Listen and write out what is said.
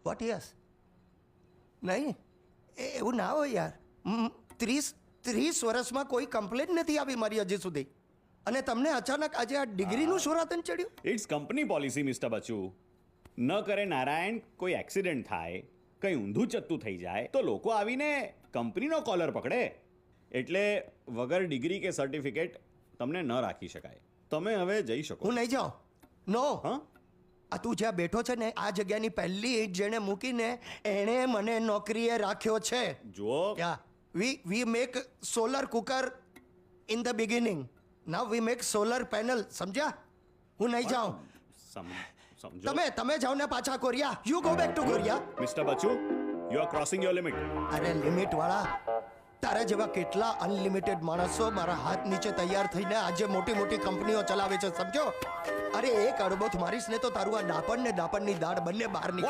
Vote yes નહીં એવું ના હોય યાર 30 વર્ષમાં કોઈ કમ્પ્લેન નથી આવી મારી હજી સુધી અને તમને અચાનક આજે આ ડિગ્રીનું સુરાતન ચડ્યું. It's company policy mister Bachu. ન કરે નારાયણ કોઈ એક્સિડન્ટ થાય, કંઈ ઊંધું ચત્તું થઈ જાય તો લોકો આવીને કંપનીનો કોલર પકડે. એટલે વગર ડિગ્રી કે સર્ટિફિકેટ તમને ન રાખી શકાય. તમે હવે જઈ શકો. હું નહીં જાઉં. નો. હા, આ તું જ્યાં બેઠો છે ને આ જગ્યાની પહેલી ઈંટ જેણે મૂકીને એણે મને નોકરીએ રાખ્યો છે. જુઓ, we make solar cooker in the beginning. Now we make solar panel. સમજ્યા? હું નહીં જાઉં. સમજો તમે જાઓ ને પાછા Korea. You go back to Korea. Mister Bachu, you are crossing your limit. અરે લિમિટ વાળા, તારા જેવા કેટલા અનલિમિટેડ માણસો મારા હાથ નીચે તૈયાર થઈને આજે મોટી મોટી કંપનીઓ ચલાવે છે. સમજો? અરે એક અડબોથ મારીશ ને તો તારું આ ડાપણ ને ડાપણની દાળ બંને બહાર નીકળે.